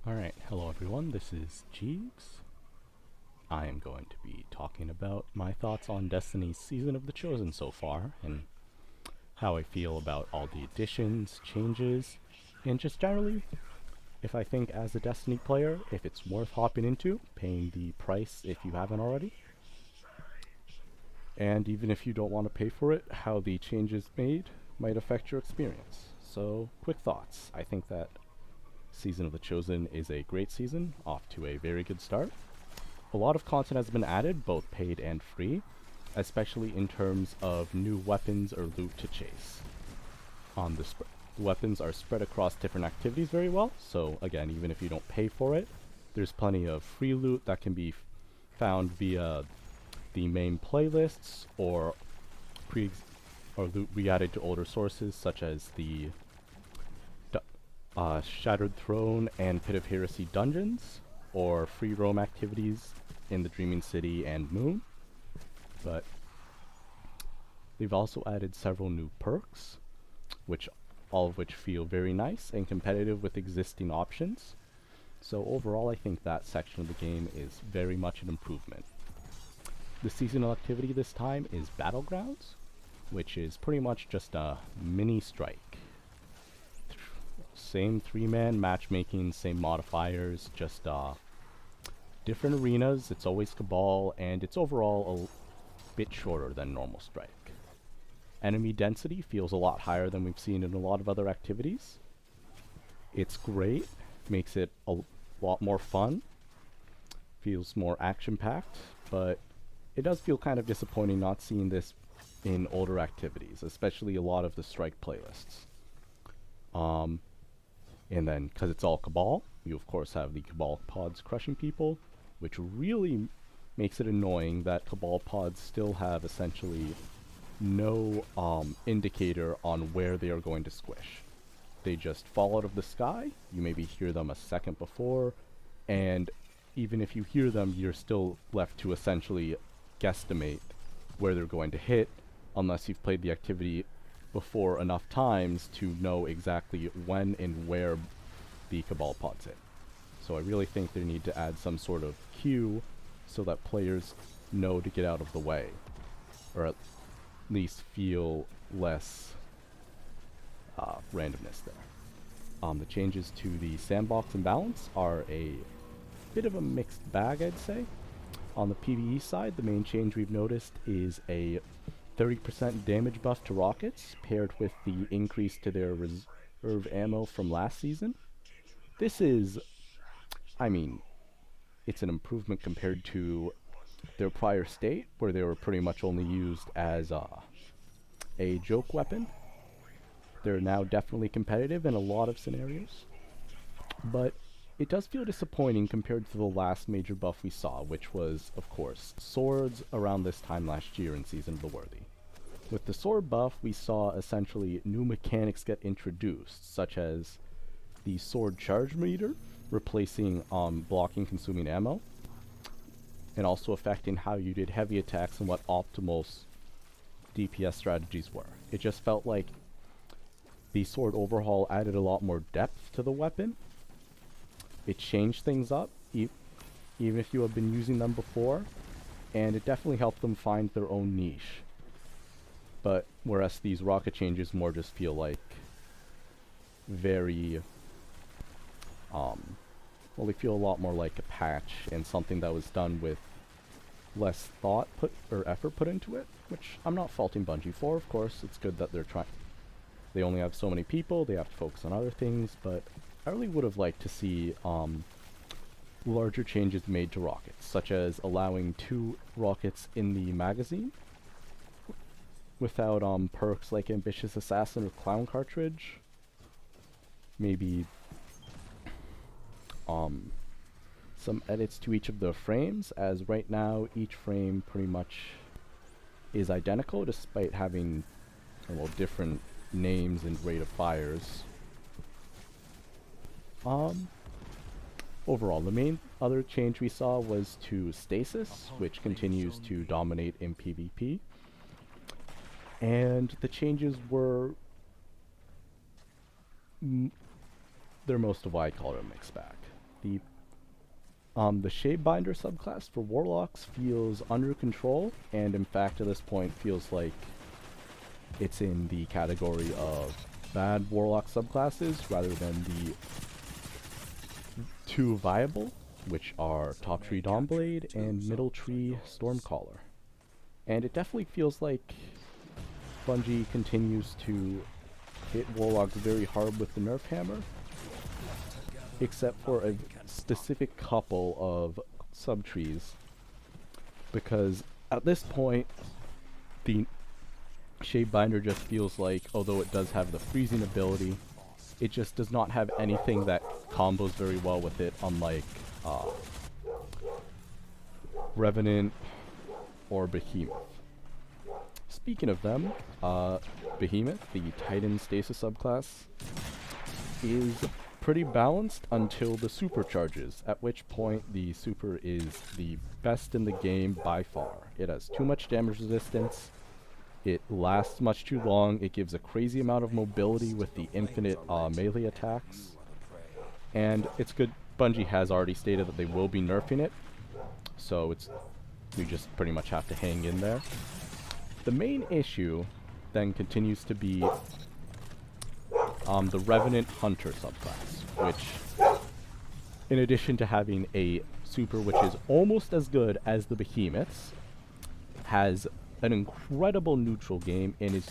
Alright, hello everyone, this is Jeeves. I am going to be talking about my thoughts on Destiny's Season of the Chosen so far, and how I feel about all the additions, changes, and just generally, if I think as a Destiny player, if it's worth hopping into, paying the price if you haven't already, and even if you don't want to pay for it, how the changes made might affect your experience. So, quick thoughts. I think that Season of the Chosen is a great season, off to a very good start. A lot of content has been added, both paid and free, especially in terms of new weapons or loot to chase. The weapons are spread across different activities very well, so again, even if you don't pay for it, there's plenty of free loot that can be found via the main playlists or loot re-added to older sources such as the Shattered Throne and Pit of Heresy dungeons, or free roam activities in the Dreaming City and Moon. But they've also added several new perks, all of which feel very nice and competitive with existing options. So overall, I think that section of the game is very much an improvement. The seasonal activity this time is Battlegrounds, which is pretty much just a mini strike. Same three-man matchmaking, same modifiers, just different arenas. It's always Cabal, and it's overall a bit shorter than normal strike. Enemy density feels a lot higher than we've seen in a lot of other activities. It's great, makes it a lot more fun, feels more action-packed, but it does feel kind of disappointing not seeing this in older activities, especially a lot of the strike playlists. And then, because it's all Cabal, you of course have the Cabal pods crushing people, which really makes it annoying that Cabal pods still have essentially no indicator on where they are going to squish. They just fall out of the sky, you maybe hear them a second before, and even if you hear them, you're still left to essentially guesstimate where they're going to hit, unless you've played the activity before enough times to know exactly when and where the Cabal pods hit. So I really think they need to add some sort of cue so that players know to get out of the way, or at least feel less randomness there. The changes to the sandbox and balance are a bit of a mixed bag, I'd say. On the PvE side, the main change we've noticed is a 30% damage buff to rockets, paired with the increase to their reserve ammo from last season. This is, I mean, it's an improvement compared to their prior state, where they were pretty much only used as a joke weapon. They're now definitely competitive in a lot of scenarios, but it does feel disappointing compared to the last major buff we saw, which was, of course, swords around this time last year in Season of the Worthy. With the sword buff, we saw essentially new mechanics get introduced, such as the sword charge meter, replacing blocking consuming ammo, and also affecting how you did heavy attacks and what optimal DPS strategies were. It just felt like the sword overhaul added a lot more depth to the weapon. It changed things up, even if you have been using them before, and it definitely helped them find their own niche. But whereas these rocket changes more just feel like very, well, they feel a lot more like a patch and something that was done with less thought or effort put into it, which I'm not faulting Bungie for. Of course, it's good that they're trying. They only have so many people, they have to focus on other things, but I really would have liked to see larger changes made to rockets, such as allowing 2 rockets in the magazine without perks like Ambitious Assassin or Clown Cartridge. Maybe some edits to each of the frames, as right now each frame pretty much is identical despite having different names and rate of fires. Overall, the main other change we saw was to Stasis, which continues to dominate in PvP. And the changes were they're most of what I call it a mixed bag. the Shadebinder subclass for Warlocks feels under control, and in fact at this point feels like it's in the category of bad Warlock subclasses rather than the two viable, which are Top Tree Dawnblade and Middle Tree Stormcaller. And it definitely feels like Bungie continues to hit Warlocks very hard with the Nerf Hammer, except for a specific couple of subtrees, because at this point the Shadebinder just feels like, although it does have the freezing ability, it just does not have anything that combos very well with it, unlike Revenant or Behemoth. Speaking of them, Behemoth, the Titan Stasis subclass, is pretty balanced until the supercharges, at which point the super is the best in the game by far. It has too much damage resistance, it lasts much too long, it gives a crazy amount of mobility with the infinite melee attacks, and it's good. Bungie has already stated that they will be nerfing it, so we just pretty much have to hang in there. The main issue then continues to be the Revenant Hunter subclass, which, in addition to having a super which is almost as good as the Behemoths, has an incredible neutral game and is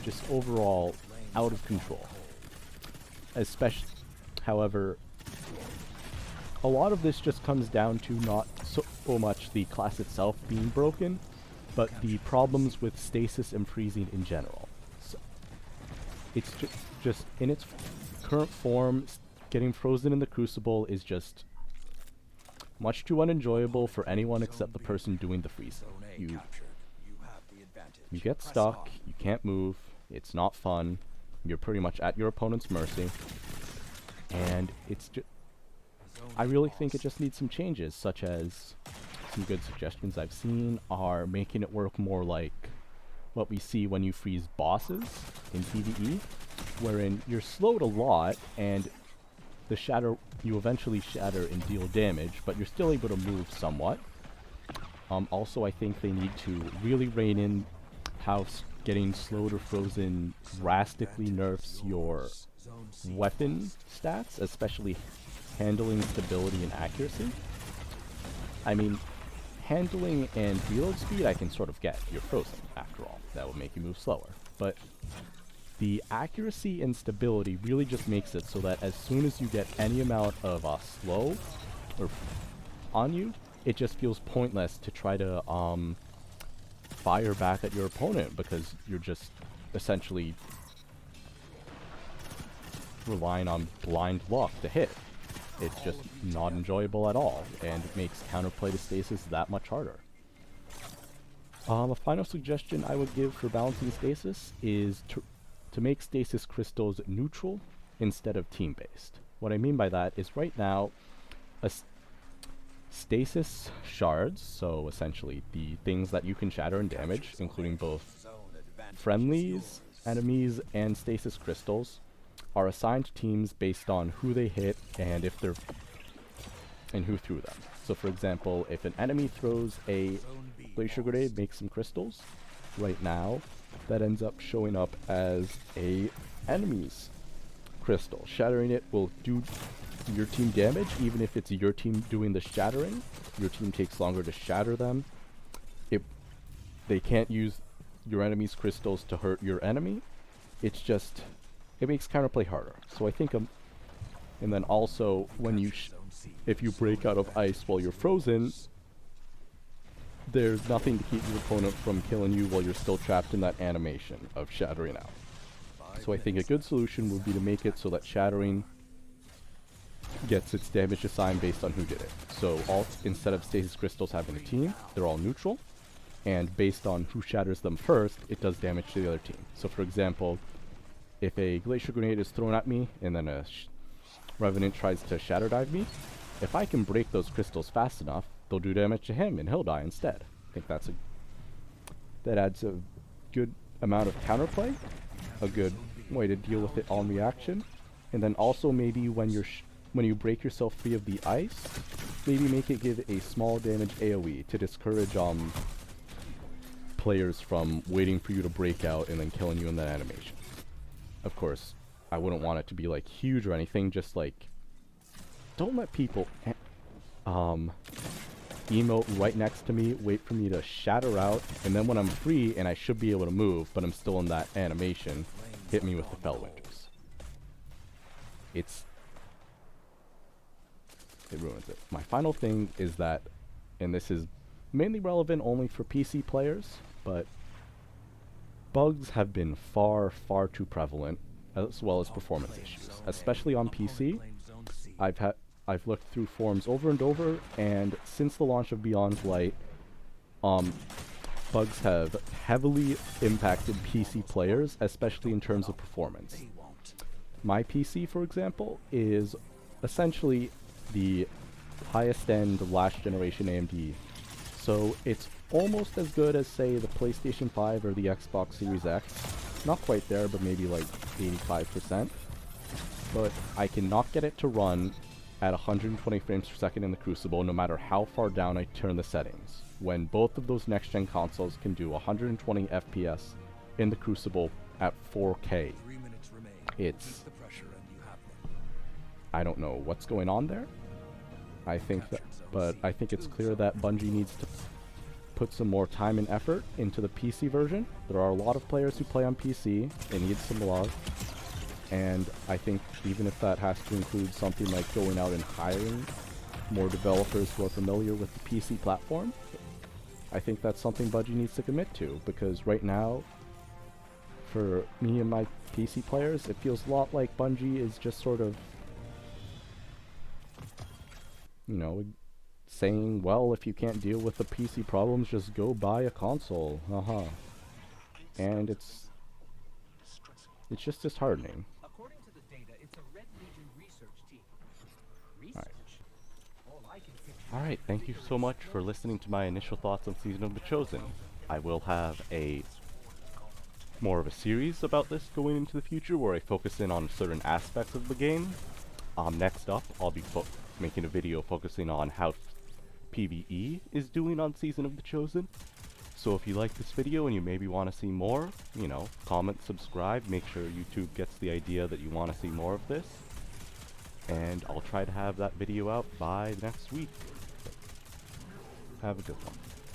just overall out of control. Especially, however, a lot of this just comes down to not so much the class itself being broken, but the problems with stasis and freezing in general. So it's just in its current form, getting frozen in the Crucible is just much too unenjoyable for anyone except the person doing the freezing. You get stuck, you can't move, it's not fun, you're pretty much at your opponent's mercy, and it's just, I really think it just needs some changes, such as some good suggestions I've seen are making it work more like what we see when you freeze bosses in PvE, wherein you're slowed a lot and you eventually shatter and deal damage, but you're still able to move somewhat. Also, I think they need to really rein in how getting slowed or frozen drastically nerfs your weapon stats, especially handling, stability, and accuracy. I mean, handling and reload speed I can sort of get. You're frozen, after all. That will make you move slower. But the accuracy and stability really just makes it so that as soon as you get any amount of slow or on you, it just feels pointless to try to fire back at your opponent, because you're just essentially relying on blind luck to hit. It's just not enjoyable at all, and it makes counterplay to stasis that much harder. A final suggestion I would give for balancing stasis is to make stasis crystals neutral instead of team-based. What I mean by that is right now, stasis shards, so essentially the things that you can shatter and damage, including both friendlies, enemies, and stasis crystals, are assigned teams based on who they hit and who threw them. So for example, if an enemy throws a glacier grenade, makes some crystals, right now that ends up showing up as a enemy's crystal. Shattering it will do your team damage, even if it's your team doing the shattering. Your team takes longer to shatter them. They can't use your enemy's crystals to hurt your enemy. It's just, it makes counterplay harder. So I think, and then also when if you break out of ice while you're frozen, there's nothing to keep your opponent from killing you while you're still trapped in that animation of shattering out. So I think a good solution would be to make it so that shattering gets its damage assigned based on who did it. So instead of stasis crystals having a team, they're all neutral, and based on who shatters them first, it does damage to the other team. So for example, if a glacier grenade is thrown at me and then a Revenant tries to shatter dive me, if I can break those crystals fast enough, they'll do damage to him and he'll die instead. I think that adds a good amount of counterplay, a good way to deal with it on reaction. And then also maybe when you're when you break yourself free of the ice, maybe make it give a small damage AoE to discourage players from waiting for you to break out and then killing you in that animation. Of course, I wouldn't want it to be like huge or anything, just like don't let people emote right next to me, wait for me to shatter out, and then when I'm free and I should be able to move, but I'm still in that animation, hit me with the Fellwinters. It ruins it. My final thing is that, and this is mainly relevant only for PC players, but bugs have been far, far too prevalent, as well as performance issues, especially on PC. I've looked through forums over and over, and since the launch of Beyond Light, bugs have heavily impacted PC players, especially in terms of performance. My PC, for example, is essentially the highest end last generation AMD, so it's almost as good as, say, the PlayStation 5 or the Xbox Series X. Not quite there, but maybe like 85%. But I cannot get it to run at 120 frames per second in the Crucible, no matter how far down I turn the settings, when both of those next-gen consoles can do 120 FPS in the Crucible at 4K. I don't know what's going on there. I think it's clear that Bungie needs to put some more time and effort into the PC version. There are a lot of players who play on PC. They need some love. And I think even if that has to include something like going out and hiring more developers who are familiar with the PC platform, I think that's something Bungie needs to commit to, because right now, for me and my PC players, it feels a lot like Bungie is just sort of, you know, saying, well, if you can't deal with the PC problems, just go buy a console. And it's just disheartening. According to the data, it's a Red Legion research team. Alright, thank you so much for listening to my initial thoughts on Season of the Chosen. I will have more of a series about this going into the future, where I focus in on certain aspects of the game. Next up, I'll be making a video focusing on how PvE is doing on Season of the Chosen. So if you like this video and you maybe want to see more, you know, comment, subscribe, make sure YouTube gets the idea that you want to see more of this. And I'll try to have that video out by next week. Have a good one.